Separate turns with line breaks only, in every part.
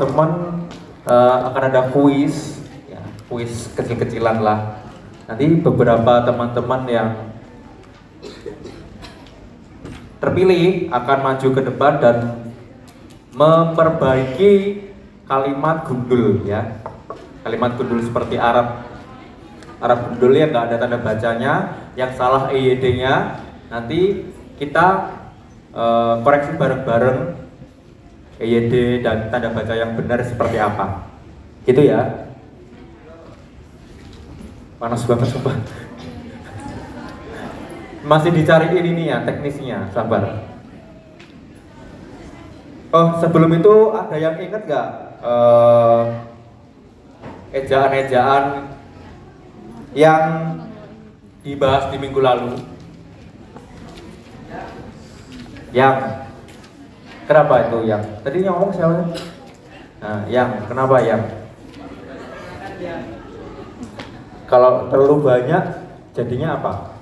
teman akan ada kuis, ya, kuis kecil-kecilan lah. Nanti beberapa teman-teman yang terpilih akan maju ke depan dan memperbaiki kalimat gundul, ya. Kalimat gundul seperti Arab gundul yang nggak ada tanda bacanya, yang salah EYD-nya. Nanti kita koreksi bareng-bareng EYD dan tanda baca yang benar seperti apa, gitu ya. Panas banget sumpah. Masih dicariin ini ya teknisnya, sabar. Oh, sebelum itu ada yang ingat nggak ejaan-ejaan yang dibahas di minggu lalu? Yang kenapa itu yang? Tadi yang ngomong siapa? Nah, yang kenapa yang? Kalau terlalu banyak jadinya apa?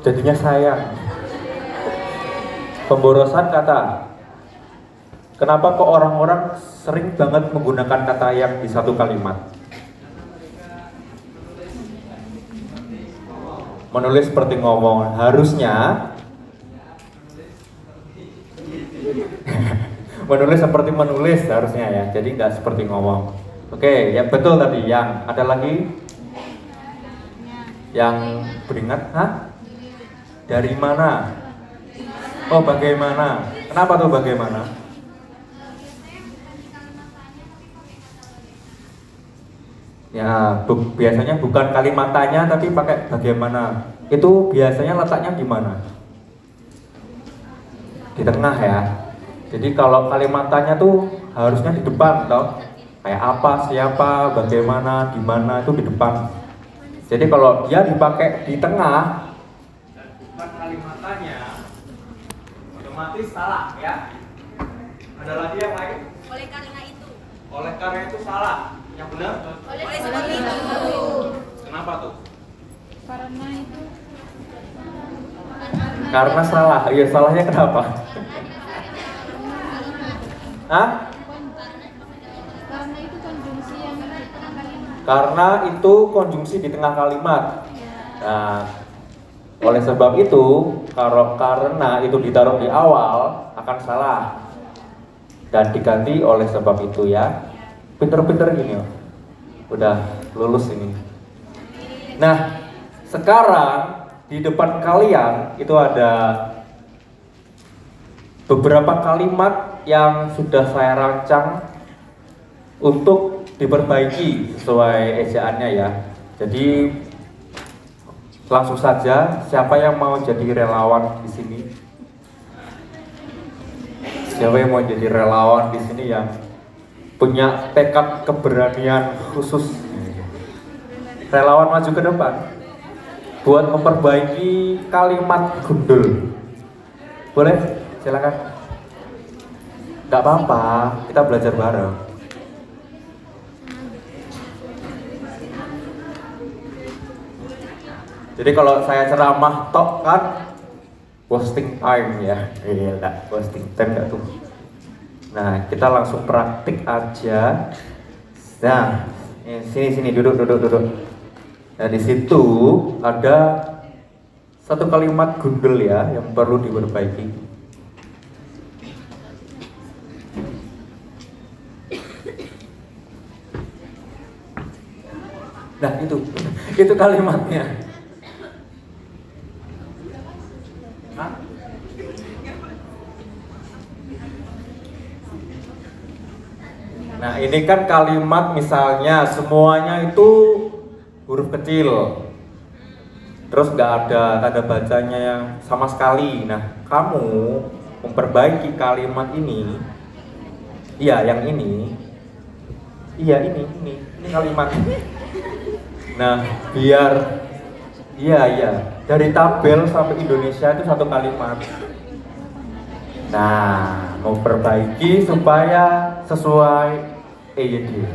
Jadinya sayang. Pemborosan kata. Kenapa kok orang-orang sering banget menggunakan kata yang di satu kalimat? Menulis seperti ngomong, harusnya menulis seperti menulis harusnya ya, jadi nggak seperti ngomong. Oke, ya betul tadi. Yang ada lagi yang beringat, dari mana? Oh, bagaimana? Kenapa tuh bagaimana? Ya, biasanya bukan kalimat tanya tapi pakai bagaimana. Itu biasanya letaknya di mana? Di tengah ya. Jadi kalau kalimat tanya tuh harusnya di depan toh. Kayak apa, siapa, bagaimana, di mana, itu di depan. Jadi kalau dia dipakai di tengah dan bukan kalimat tanya, otomatis salah ya. Ada lagi yang lain?
Oleh karena itu.
Oleh karena itu salah. Yang benar?
Oleh sebab itu.
Kenapa tuh?
Karena itu.
Karena salah. Iya, salahnya kenapa? Hah?
Karena itu konjungsi yang di tengah kalimat.
Karena itu konjungsi di tengah kalimat. Nah, oleh sebab itu, kalau karena itu ditaruh di awal akan salah dan diganti oleh sebab itu ya. Pinter-pinter gini loh. Udah lulus ini. Nah, sekarang di depan kalian itu ada beberapa kalimat yang sudah saya rancang untuk diperbaiki sesuai ejaannya ya. Jadi langsung saja, siapa yang mau jadi relawan di sini? Siapa yang mau jadi relawan di sini yang punya tekad keberanian khusus? Relawan maju ke depan buat memperbaiki kalimat gundul. Boleh? Silakan. Gak apa-apa, kita belajar bareng. Jadi kalau saya ceramah tok kan wasting time ya. Gila, wasting time gak tuh. Nah, kita langsung praktik aja. Nah, sini duduk. Nah, di situ ada satu kalimat gundul ya yang perlu diperbaiki. Nah, itu kalimatnya. Hah? Nah, ini kan kalimat misalnya semuanya itu huruf kecil, terus nggak ada tanda bacanya yang sama sekali. Nah, kamu memperbaiki kalimat ini, iya yang ini, iya ini kalimat. Nah, biar iya dari tabel sampai Indonesia itu satu kalimat. Nah, mau perbaiki supaya sesuai EYD.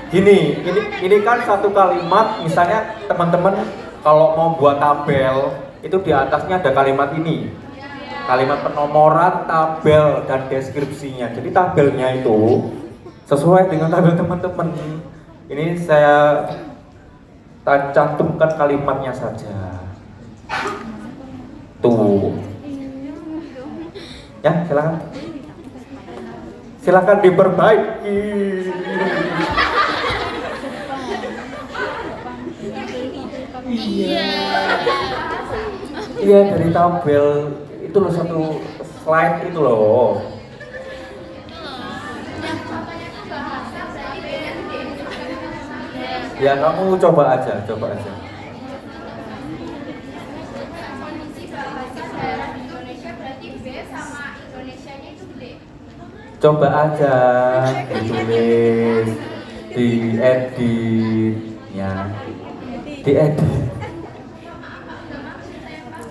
ini kan satu kalimat, misalnya teman-teman kalau mau buat tabel itu di atasnya ada kalimat ini, kalimat penomoran, tabel dan deskripsinya. Jadi tabelnya itu sesuai dengan tabel teman-teman. Ini saya cantumkan kalimatnya saja. Tuh. Ya, silakan. Silakan diperbaiki. Iya, dari tabel itu loh, satu slide itu loh. Ya, kamu coba aja. Coba aja ditulis, diedit, ya, diedit.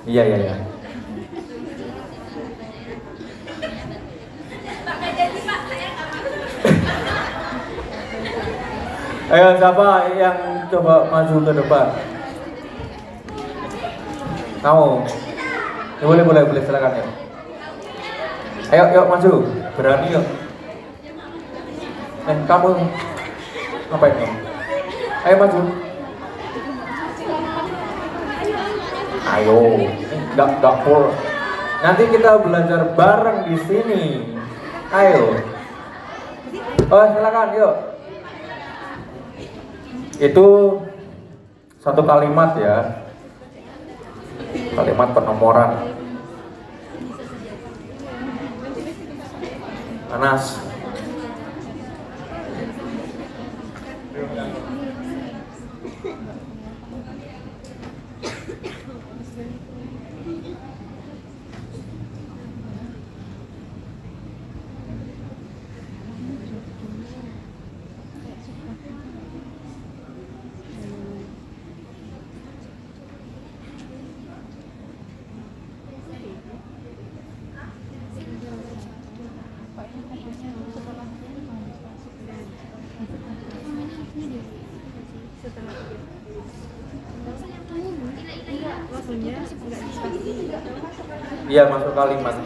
Iya. Ayo, siapa yang coba maju ke depan? Kamu? Ya, boleh, silakan ya. Ayo maju, berani yuk. Kamu ngapain kamu? Ayo maju. Ayo, nggak full. Nanti kita belajar bareng di sini. Ayo. Oh, silakan yuk. Itu satu kalimat ya. Kalimat penomoran. Panas. Iya, masuk kalimat.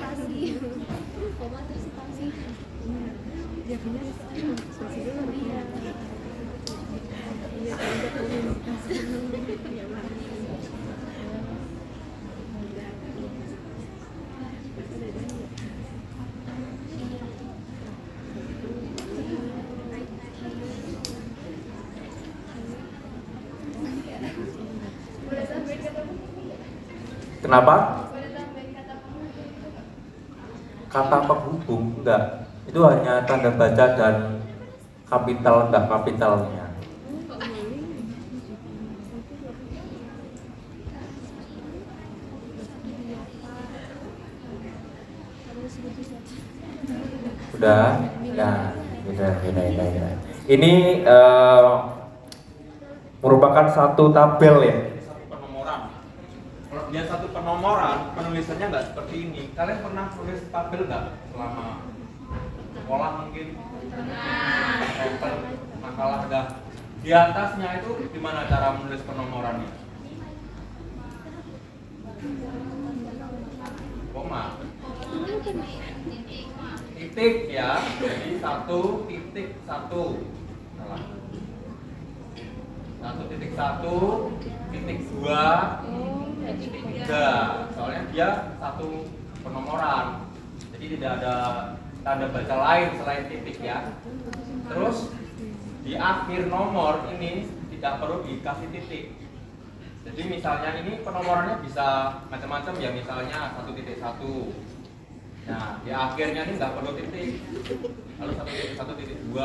Kenapa? Kata penghubung enggak. Itu hanya tanda baca dan kapital enggak kapitalnya. Udah? Ya, udah. Ini merupakan satu tabel ya. Kalau dia satu penomoran, penulisannya nggak seperti ini. Kalian pernah tulis tabel nggak selama sekolah mungkin? Sampel, makalah dah. Di atasnya itu gimana cara menulis penomorannya? Koma. Titik ya. Jadi 1.1. Salah. 1.1.2 3, soalnya dia satu penomoran, jadi tidak ada tanda baca lain selain titik ya. Terus di akhir nomor ini tidak perlu dikasih titik. Jadi misalnya ini penomorannya bisa macam-macam ya, misalnya 1.1. Nah di akhirnya ini nggak perlu titik, lalu 1.1.2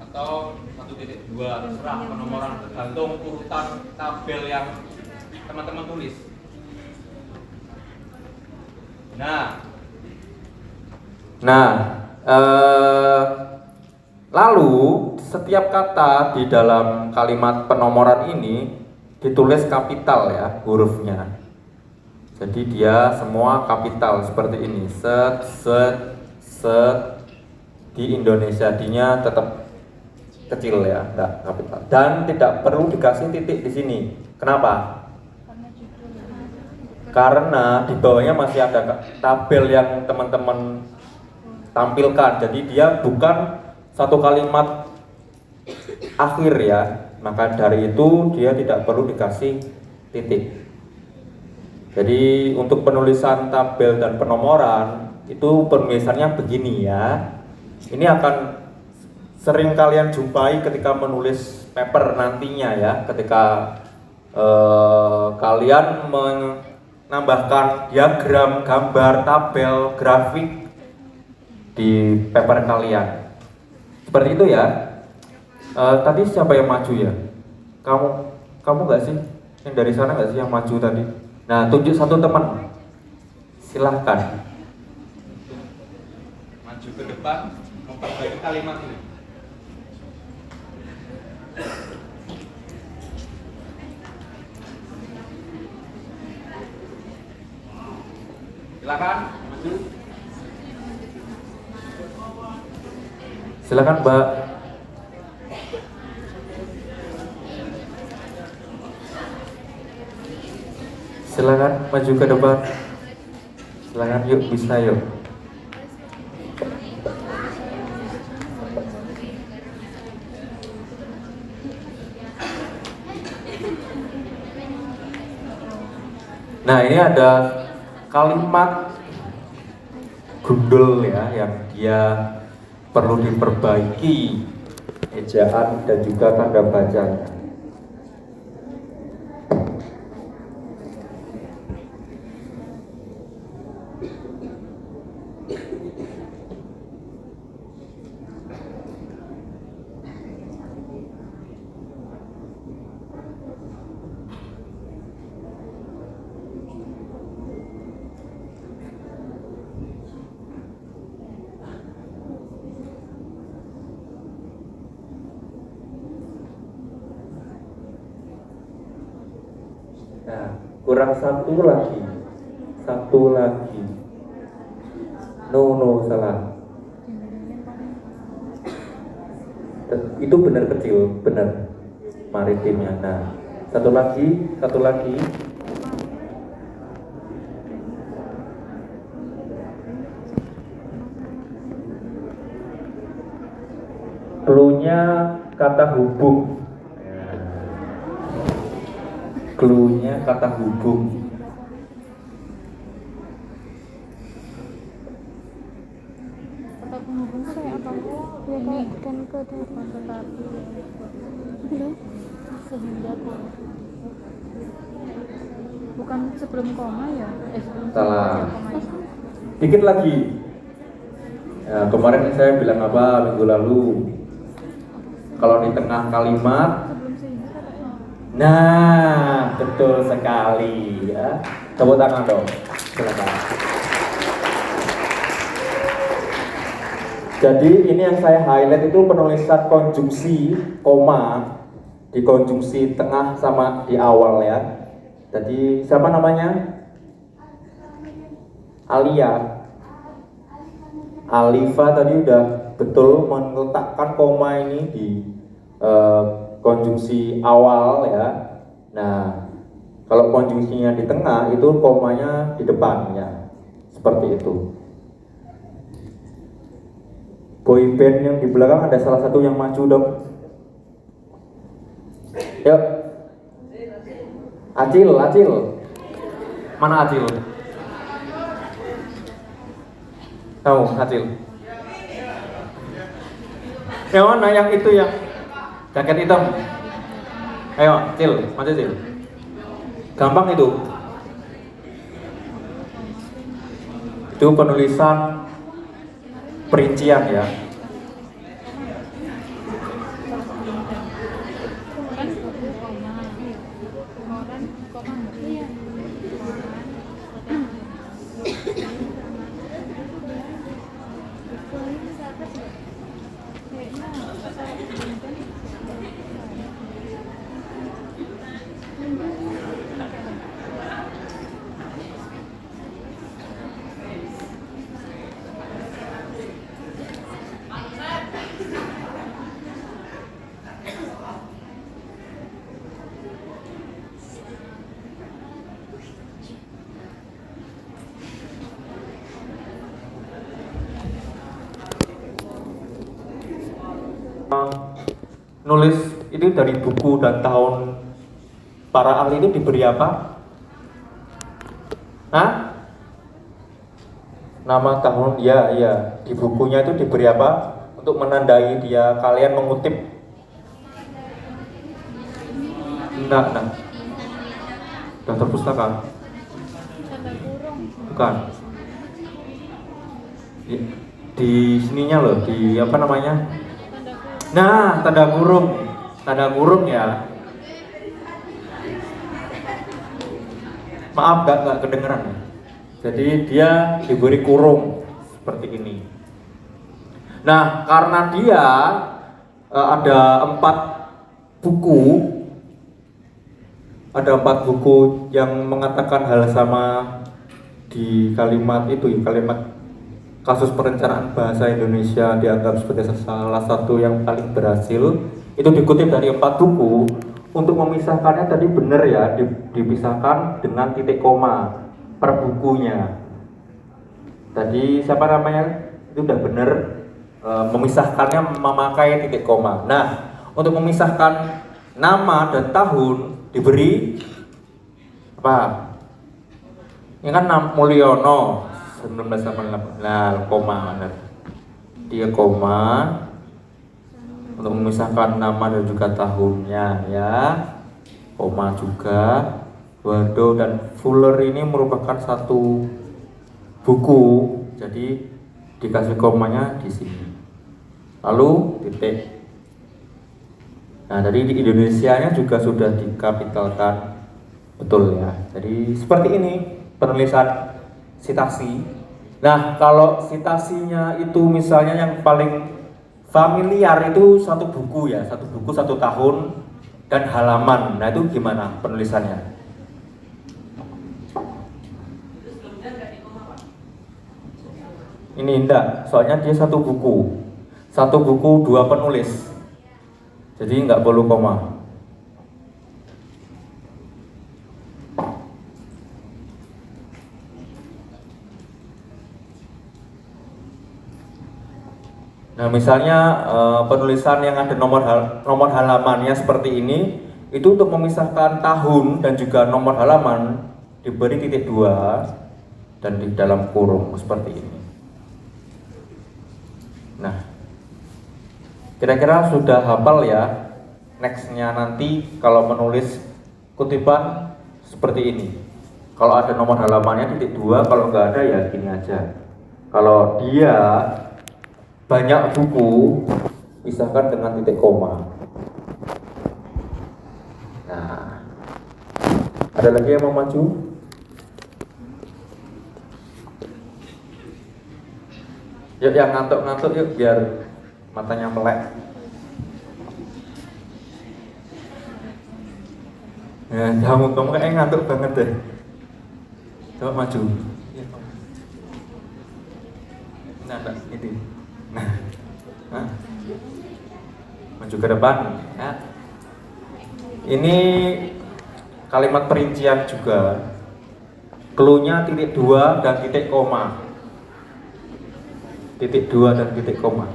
atau 1.2, terserah penomoran, tergantung urutan tabel yang teman-teman tulis. Lalu setiap kata di dalam kalimat penomoran ini ditulis kapital ya, hurufnya. Jadi dia semua kapital seperti ini. Set. Di Indonesia D-nya tetap kecil ya, enggak kapital. Dan tidak perlu dikasih titik di sini. Kenapa?
Karena judul.
Karena di bawahnya masih ada tabel yang teman-teman tampilkan. Jadi dia bukan satu kalimat akhir ya. Maka dari itu dia tidak perlu dikasih titik. Jadi untuk penulisan tabel dan penomoran itu penulisannya begini ya. Ini akan sering kalian jumpai ketika menulis paper nantinya ya, ketika kalian menambahkan diagram, gambar, tabel, grafik di paper kalian. Seperti itu ya. Tadi siapa yang maju ya? Kamu nggak sih? Yang dari sana nggak sih yang maju tadi? Nah, tunjuk satu teman. Silahkan. Maju ke depan, memperbaiki kalimat ini. Silakan, maju. Silakan, Mbak. Silakan maju ke depan. Silakan yuk, bisa yuk. Nah, ini ada kalimat gundul ya yang dia perlu diperbaiki ejaan dan juga tanda bacanya. Nah, kurang satu lagi. No, salah. Itu benar kecil, benar maritimnya. Nah, satu lagi. Clue-nya kata hubung. Clue-nya kata hubung.
Kata penghubung itu kayak apa? Ya kayak dan ke depan tetapi. Belum. Sehingga bukan sebelum koma ya? Sebelum
Salah.
koma itu.
Dikit lagi. Ya, kemarin saya bilang apa minggu lalu? Kalau di tengah kalimat.
Sebelum sehingga katanya.
Nah, betul sekali ya. Tepuk tangan dong. Silakan. Jadi ini yang saya highlight itu penulisan konjungsi koma di konjungsi tengah sama di awal ya. Jadi siapa namanya? Alia. Alifa tadi udah betul meletakkan koma ini di konjungsi awal ya. Nah, kalau konjungsinya di tengah itu komanya di depan ya. Seperti itu. Boy band yang di belakang ada salah satu yang maju dong. Yuk. Acil. Mana Acil? Tahu Acil? Yang mana yang itu yang jaket hitam? Ayo, Cil, maju Cil. Gampang itu. Itu penulisan perincian ya. nulis itu dari buku dan tahun para ahli itu diberi apa? Hah? Nama tahun, ya, di bukunya itu diberi apa? Untuk menandai dia kalian mengutip. Nah, daftar pustaka.
Tanda kurung.
Bukan. Di sininya loh, di apa namanya?
Tanda kurung.
Nah, tanda kurung ya. Maaf, nggak kedengeran ya. Jadi dia diberi kurung seperti ini. Nah, karena dia ada 4 buku yang mengatakan hal sama di kalimat itu, kalimat kasus perencanaan bahasa Indonesia dianggap sebagai salah satu yang paling berhasil. Itu dikutip dari 4 buku. Untuk memisahkannya tadi benar ya, dipisahkan dengan titik koma per bukunya. Tadi siapa namanya? Itu udah benar, memisahkannya memakai titik koma. Nah, untuk memisahkan nama dan tahun diberi apa? Ini kan Mulyono 1988. Nah, koma benar. Dia koma untuk memisahkan nama dan juga tahunnya ya. Koma juga. Wado dan Fuller ini merupakan satu buku. Jadi dikasih komanya di sini. Lalu titik. Nah, dari di Indonesianya juga sudah dikapitalkan. Betul ya. Jadi seperti ini penulisan sitasi. Nah, kalau sitasinya itu misalnya yang paling familiar itu satu buku ya, satu buku 1 tahun dan halaman. Nah, itu gimana penulisannya? Ini enggak, soalnya dia satu buku 2 penulis, jadi enggak perlu koma. Nah, misalnya penulisan yang ada nomor halamannya seperti ini, itu untuk memisahkan tahun dan juga nomor halaman diberi titik 2 dan di dalam kurung seperti ini. Nah, kira-kira sudah hafal ya. Nextnya nanti kalau menulis kutipan seperti ini. Kalau ada nomor halamannya titik 2, kalau nggak ada ya gini aja. Kalau dia banyak buku, pisahkan dengan titik koma. Nah, ada lagi yang mau maju? Yuk yang ngantuk-ngantuk yuk biar matanya melek. Nah, kamu kayak ngantuk banget deh. Coba maju. Nah, ini. Nah, maju ke depan. Nah, ini kalimat perincian juga. Cluenya titik 2 dan titik koma. Titik 2 dan titik koma.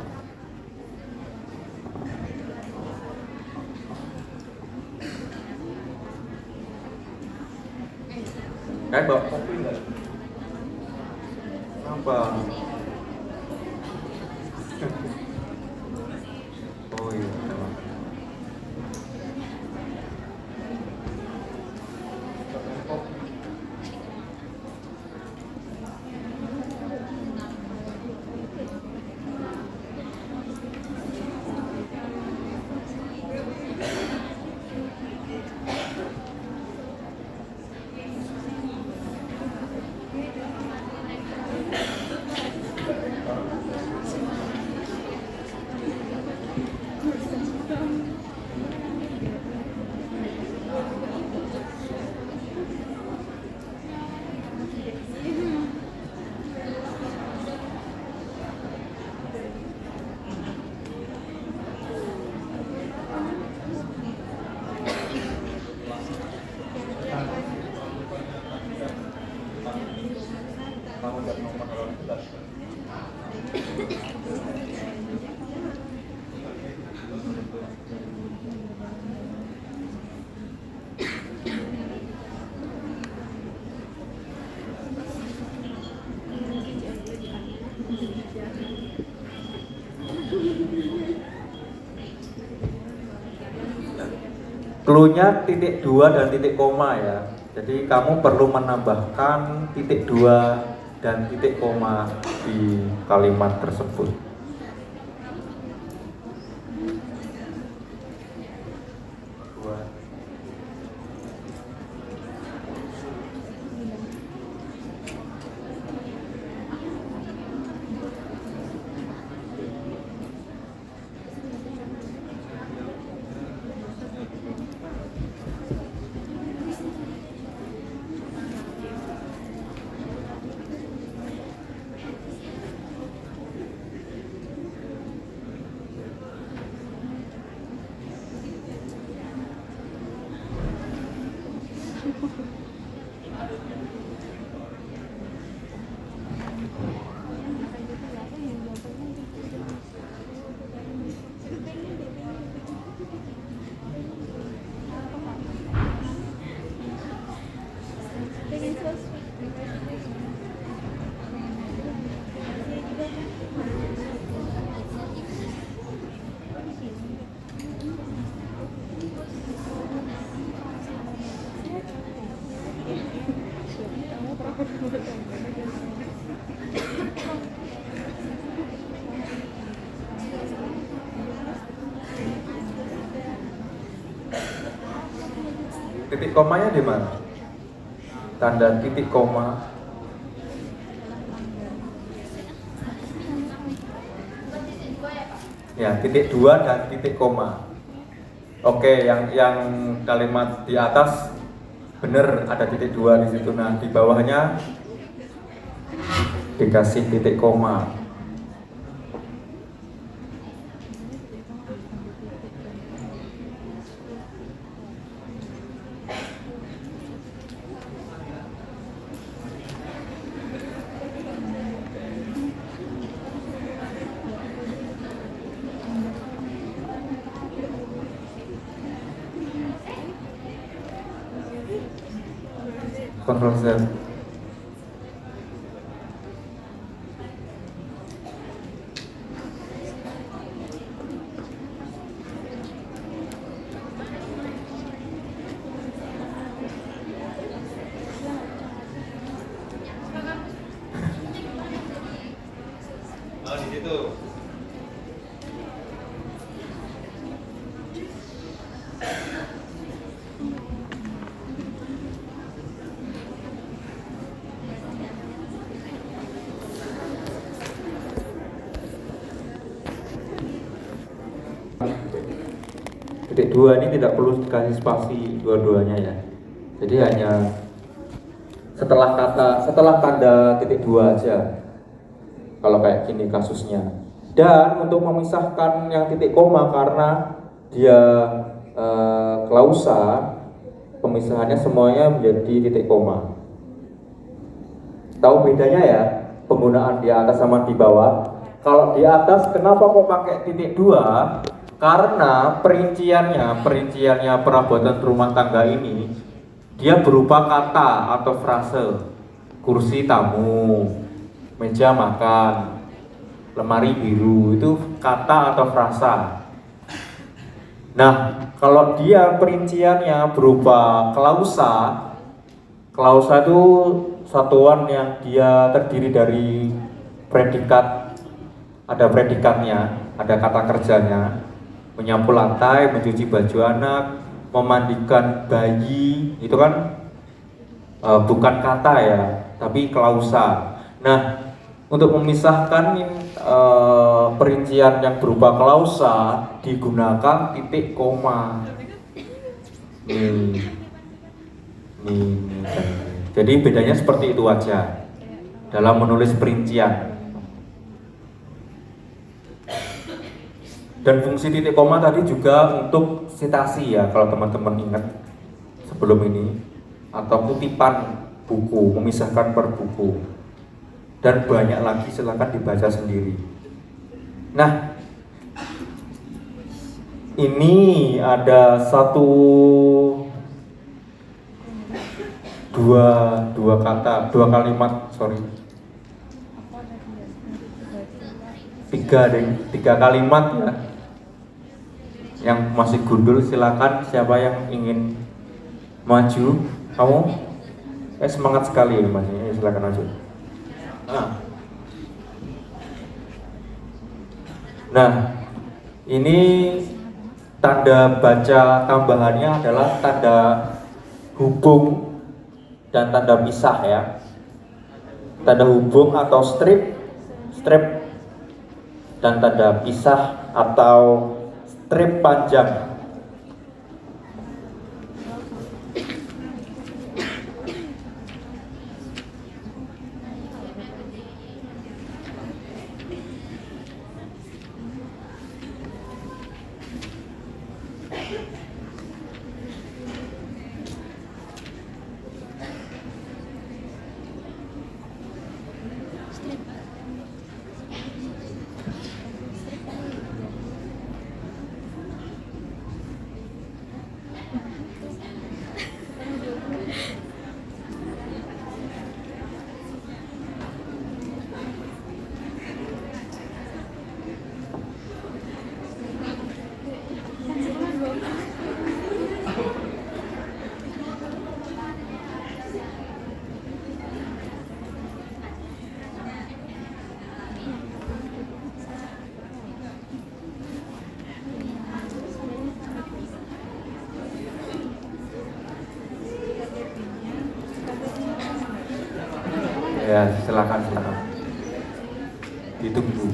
Kayak bawa kopi enggak? Kenapa? Oh iya. Cluenya titik dua dan titik koma ya. Jadi kamu perlu menambahkan titik dua dan titik koma di kalimat tersebut. Dua. Titik komanya di mana? Tanda titik koma. Ya, titik dua dan titik koma. Oke, yang kalimat di atas bener ada titik dua di situ. Nah, di bawahnya dikasih titik koma. Kontrol Z. Oh, di situ. Titik dua ini tidak perlu dikasih spasi dua-duanya ya. Jadi hanya setelah tanda titik dua aja. Kalau kayak gini kasusnya. Dan untuk memisahkan yang titik koma karena dia klausa, pemisahannya semuanya menjadi titik koma. Tahu bedanya ya penggunaan di atas sama di bawah? Kalau di atas kenapa kok pakai titik dua? Karena perinciannya perabotan rumah tangga ini dia berupa kata atau frase. Kursi tamu, meja makan, lemari biru, itu kata atau frasa. Nah, kalau dia perinciannya berupa klausa itu satuan yang dia terdiri dari predikat, ada predikatnya, ada kata kerjanya, menyapu lantai, mencuci baju anak, memandikan bayi, itu kan bukan kata ya, tapi klausa. Nah, untuk memisahkan perincian yang berupa klausa digunakan titik koma. Jadi bedanya seperti itu aja dalam menulis perincian. Dan fungsi titik koma tadi juga untuk sitasi ya, kalau teman-teman ingat sebelum ini, atau kutipan buku, memisahkan per buku. Dan banyak lagi, silakan dibaca sendiri. Nah, ini ada dua kalimat, tiga kalimat ya, Yang masih gundul silakan, siapa yang ingin maju? Kamu? Semangat sekali ini Mas. Silakan maju. Nah, ini tanda baca tambahannya adalah tanda hubung dan tanda pisah ya. Tanda hubung atau strip dan tanda pisah atau strip panjang. Ya, silakan. Ditunggu.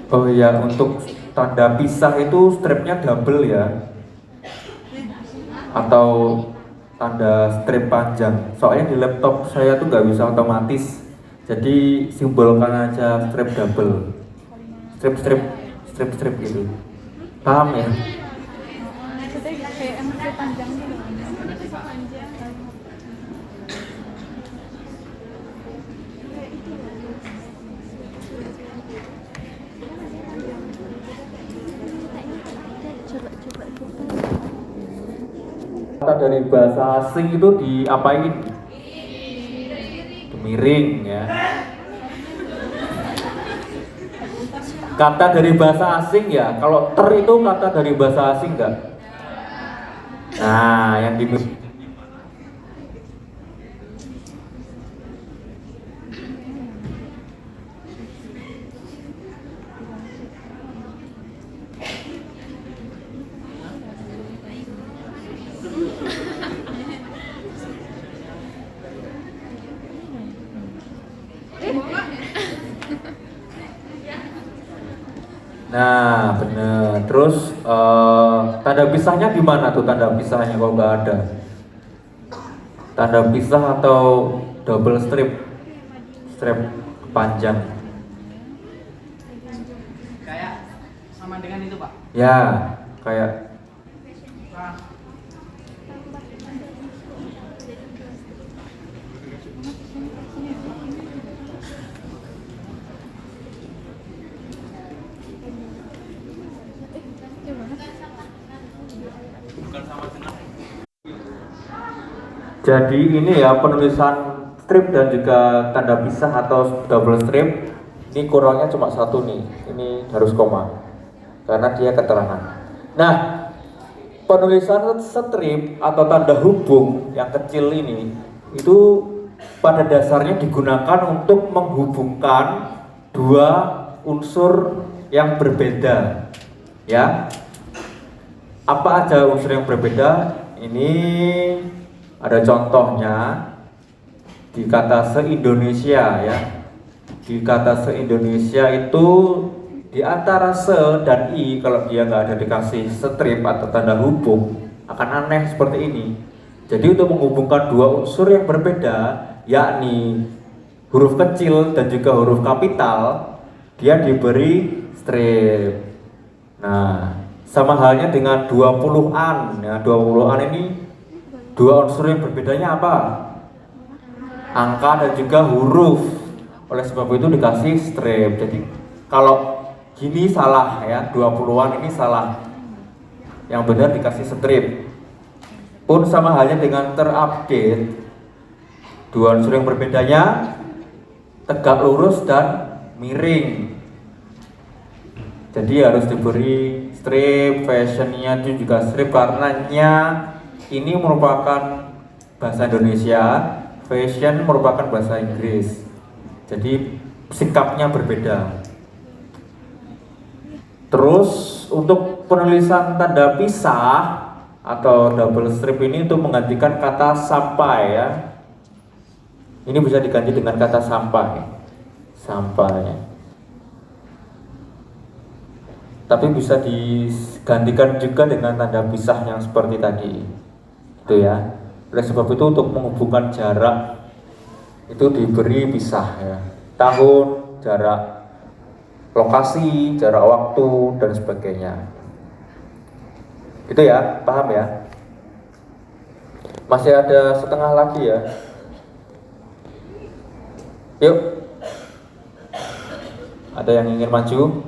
Oh iya, untuk tanda pisah itu stripnya double ya, atau tanda strip panjang. Soalnya di laptop saya tuh nggak bisa otomatis, jadi simbolkan aja strip double, strip gitu. Paham ya?
Maksudnya kayak yang strip panjang gitu.
Kata dari bahasa asing itu diapain? Miring ya. Kata dari bahasa asing ya. Kalau ter itu kata dari bahasa asing enggak? Nah, yang di Nah, bener. Terus tanda pisahnya di mana tuh tanda pisahnya kalau nggak ada? Tanda pisah atau double strip panjang?
Kayak sama dengan itu, Pak.
Ya, kayak jadi ini ya penulisan strip dan juga tanda pisah atau double strip ini kurangnya cuma satu nih, ini harus koma karena dia keterangan. Nah, penulisan strip atau tanda hubung yang kecil ini itu pada dasarnya digunakan untuk menghubungkan dua unsur yang berbeda ya. Apa aja unsur yang berbeda? Ini ada contohnya. di kata se-Indonesia ya. Di kata se-Indonesia itu di antara se dan i, kalau dia nggak ada dikasih strip atau tanda hubung, akan aneh seperti ini. Jadi untuk menghubungkan dua unsur yang berbeda, yakni huruf kecil dan juga huruf kapital, dia diberi strip. Nah, sama halnya dengan 20-an. Ya, 20-an ini dua unsur yang berbedanya apa? Angka dan juga huruf. Oleh sebab itu dikasih strip. Jadi kalau gini salah ya, 20-an ini salah. Yang benar dikasih strip. Pun sama halnya dengan terupdate. Dua unsur yang berbedanya tegak lurus dan miring. Jadi harus diberi strip, fashionnya itu juga strip karenanya ini merupakan bahasa Indonesia, fashion merupakan bahasa Inggris. Jadi sikapnya berbeda. Terus untuk penulisan tanda pisah atau double strip ini untuk menggantikan kata sampai ya. Ini bisa diganti dengan kata sampai. Sampai. Tapi bisa digantikan juga dengan tanda pisah yang seperti tadi. Itu ya. Oleh sebab itu untuk menghubungkan jarak itu diberi pisah ya. Tahun, jarak lokasi, jarak waktu dan sebagainya. Itu ya, paham ya? Masih ada setengah lagi ya. Yuk. Ada yang ingin maju?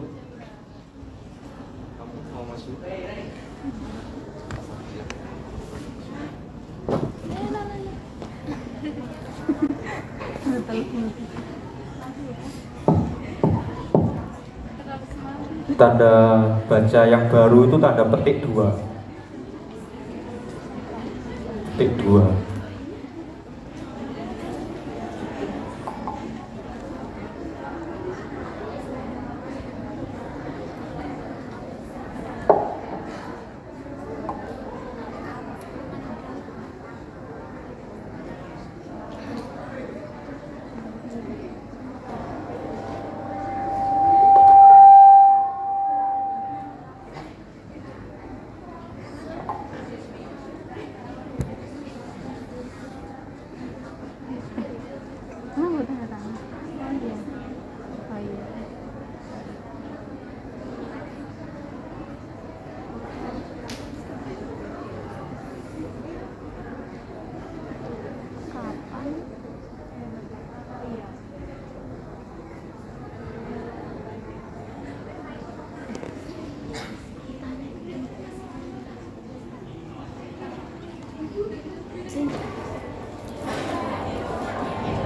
Tanda baca yang baru itu tanda petik 2. Petik 2.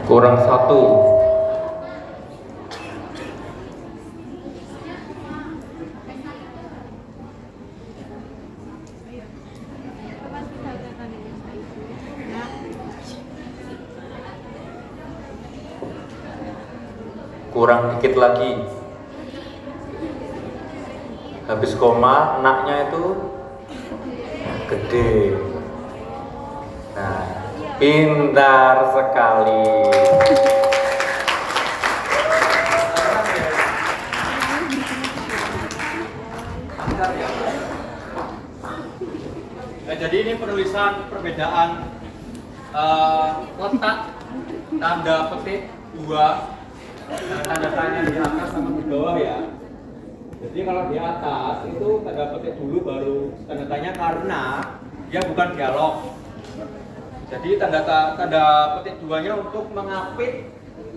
Kurang 1. Kurang dikit lagi. Habis koma, naknya itu gede. Nah, pintar sekali.
Nah, jadi ini penulisan perbedaan letak tanda petik 2 dan tanda tanya di atas sama di bawah ya. Jadi kalau di atas itu tanda petik dulu baru tanda tanya karena dia bukan dialog. Jadi tanda petik 2-nya untuk mengapit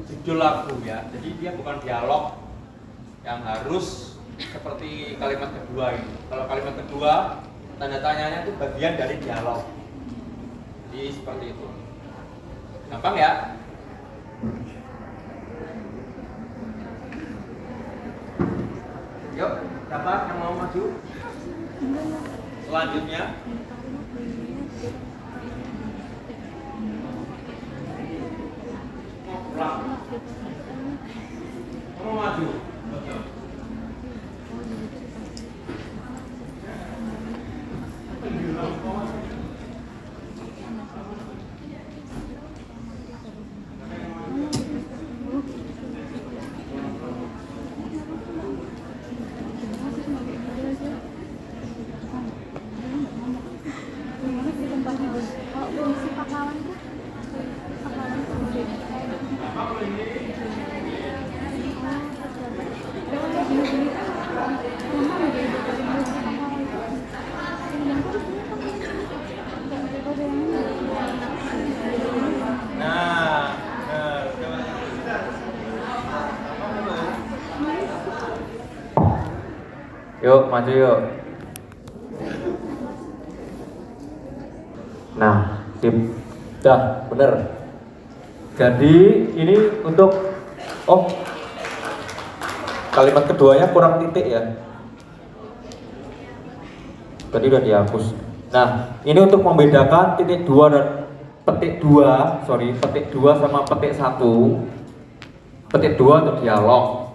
judul lagu ya. Jadi dia bukan dialog yang harus seperti kalimat kedua ini. Kalau kalimat kedua tanda tanyanya itu bagian dari dialog. Jadi seperti itu. Gampang ya? Yuk, siapa yang mau maju? Selanjutnya mau maju?
Yuk, maju yuk. Nah, sip. Dah, bener. Jadi ini untuk kalimat keduanya kurang titik ya. Tadi udah dihapus. Nah, ini untuk membedakan petik 2 sama petik 1. Petik 2 untuk dialog.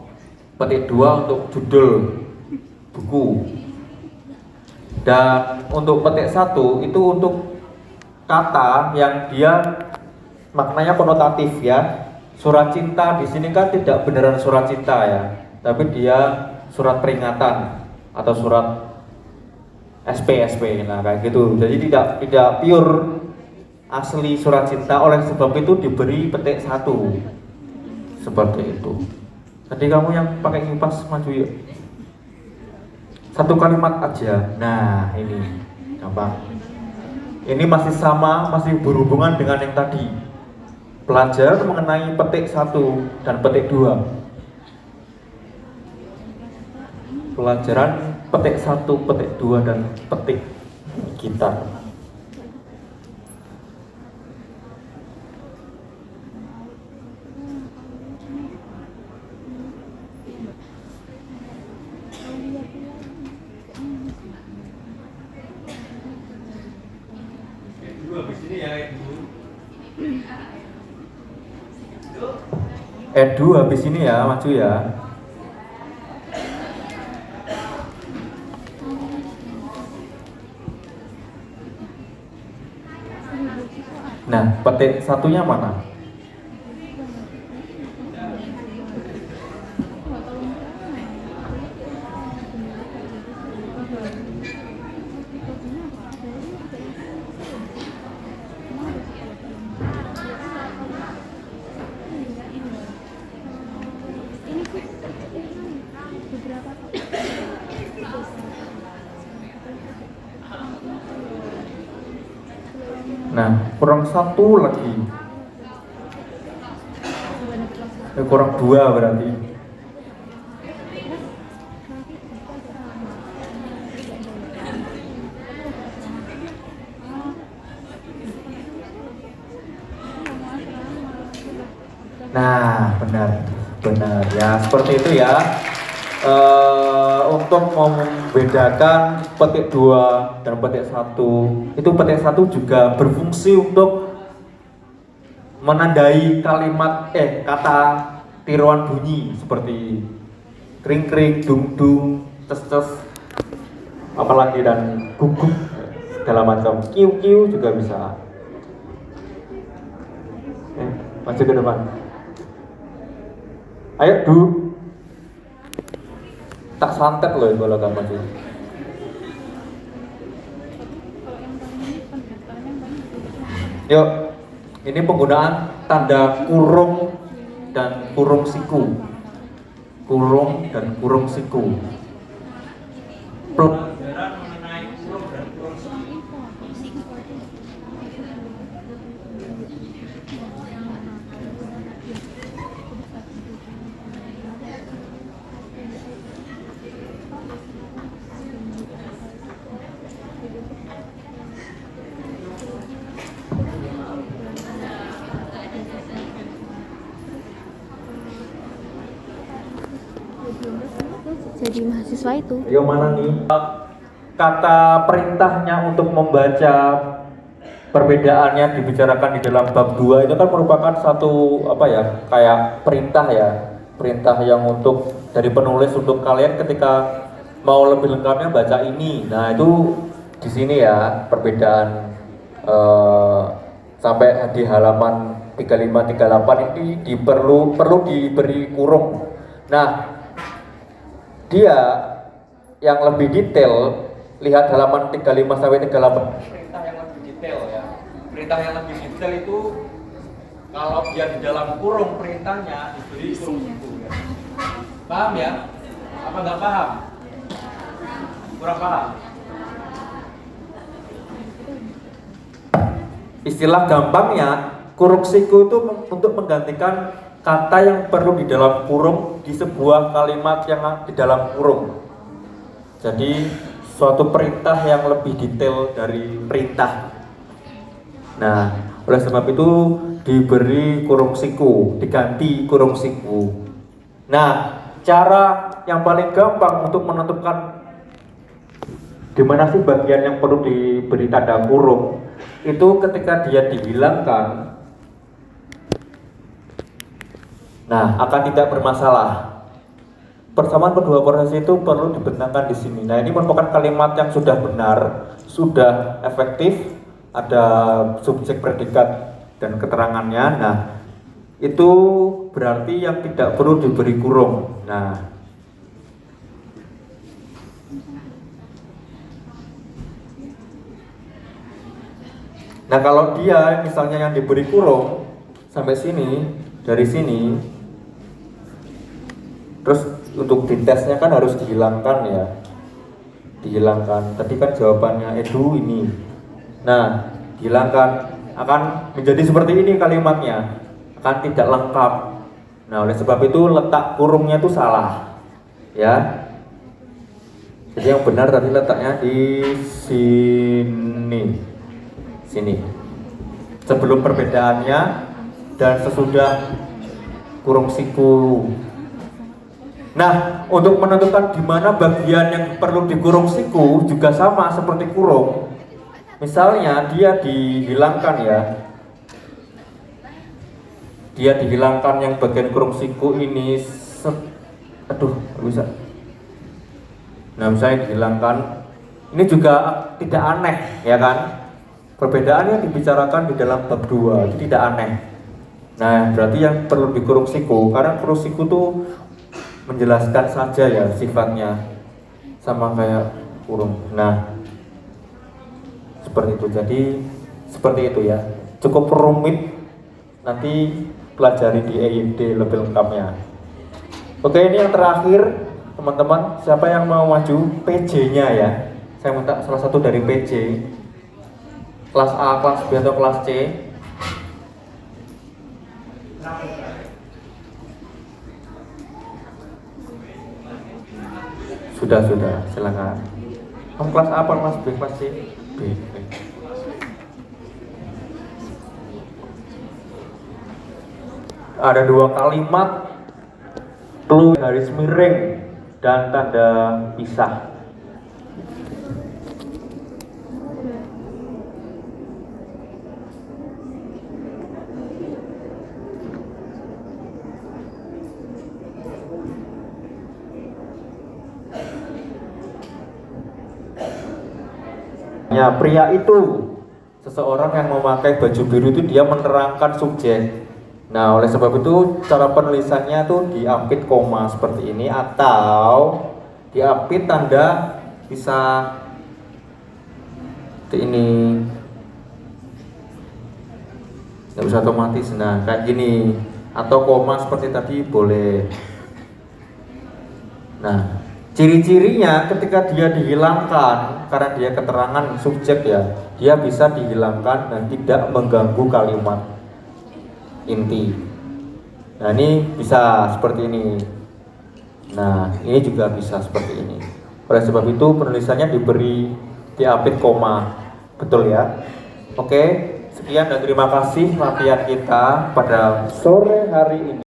Petik 2 untuk judul buku. Dan untuk petik 1 itu untuk kata yang dia maknanya konotatif ya. Surat cinta di sini kan tidak beneran surat cinta ya, tapi dia surat peringatan atau surat SP. Nah, kayak gitu. Jadi tidak pure asli surat cinta, oleh sebab itu diberi petik 1. Seperti itu. Tadi kamu yang pakai kipas maju yuk. Satu kalimat aja. Nah, ini gampang. Ini masih sama, masih berhubungan dengan yang tadi. Pelajaran mengenai petik 1 dan petik 2. Pelajaran petik 1, petik 2 dan petik gitar. Edu habis ini ya, maju ya. Nah, petik 1-nya mana? Nah, kurang 1 lagi. Kurang 2 berarti. Nah, benar ya, seperti itu ya. Untuk membedakan petik 2 dan petik 1, itu petik 1 juga berfungsi untuk menandai kata tiruan bunyi seperti kring, dung, ces, apalagi dan gugup segala macam, kiu juga bisa. Maju ke depan. Ayo, tak santet loh kalau kamu maju. Yuk, ini penggunaan tanda kurung dan kurung siku. Kurung dan kurung siku. Pelajaran mengenai kurung dan kurung siku.
Jadi mahasiswa itu.
Yang mana nih? Kata perintahnya untuk membaca perbedaannya dibicarakan di dalam bab 2 itu kan merupakan satu kayak perintah ya. Perintah yang untuk dari penulis untuk kalian ketika mau lebih lengkapnya baca ini. Nah, itu di sini ya perbedaan sampai di halaman 35 38 ini perlu diberi kurung. Nah, dia yang lebih detail, lihat halaman 35 sampai 38. Perintah yang lebih detail ya. Perintah yang lebih detail itu kalau dia di dalam kurung perintahnya diberi kurung siku ya. Paham ya? Apa nggak paham? Kurang paham? Istilah gampangnya, kurung siku itu untuk menggantikan kata yang perlu di dalam kurung di sebuah kalimat yang di dalam kurung. Jadi suatu perintah yang lebih detail dari perintah. Nah, oleh sebab itu diberi kurung siku, diganti kurung siku. Nah, cara yang paling gampang untuk menentukan di mana sih bagian yang perlu diberi tanda kurung itu ketika dia dihilangkan. Nah, akan tidak bermasalah. Persamaan kedua proses itu perlu dibentangkan di sini. Nah, ini merupakan kalimat yang sudah benar, sudah efektif, ada subjek, predikat, dan keterangannya. Nah, itu berarti yang tidak perlu diberi kurung. Nah, kalau dia misalnya yang diberi kurung sampai sini, dari sini, terus untuk ditesnya kan harus dihilangkan ya, dihilangkan. Tadi kan jawabannya Edu ini. Nah, dihilangkan akan menjadi seperti ini kalimatnya, akan tidak lengkap. Nah, oleh sebab itu letak kurungnya itu salah, ya. Jadi yang benar tadi letaknya di sini, sini. Sebelum perbedaannya dan sesudah kurung siku. Nah, untuk menentukan di mana bagian yang perlu dikurung siku juga sama seperti kurung. Misalnya dia dihilangkan ya, dia dihilangkan yang bagian kurung siku ini, aduh bisa. Nah, misalnya dihilangkan, ini juga tidak aneh ya kan? Perbedaannya dibicarakan di dalam bab 2, itu tidak aneh. Nah, berarti yang perlu dikurung siku, karena kurung siku tuh menjelaskan saja ya sifatnya, sama kayak kurung. Nah, seperti itu. Jadi seperti itu ya. Cukup rumit, nanti pelajari di EYD lebih lengkapnya. Oke, ini yang terakhir teman-teman. Siapa yang mau maju PJ-nya ya? Saya minta salah satu dari PJ, kelas A, kelas B atau kelas C. Sudah, silakan. Kamu kelas A apa kelas B? Kelas C? B. Ada 2 kalimat perlu garis miring dan tanda pisah. Ya, pria itu seseorang yang memakai baju biru itu dia menerangkan subjek. Nah, oleh sebab itu cara penulisannya tuh diapit koma seperti ini atau diapit tanda pisah seperti ini. Nggak bisa otomatis. Nah, kayak gini atau koma seperti tadi boleh. Nah, ciri-cirinya ketika dia dihilangkan karena dia keterangan subjek ya, dia bisa dihilangkan dan tidak mengganggu kalimat inti. Nah, ini bisa seperti ini. Nah, ini juga bisa seperti ini. Oleh sebab itu penulisannya diberi diapit koma. Betul ya? Oke, sekian dan terima kasih latihan kita pada sore hari ini.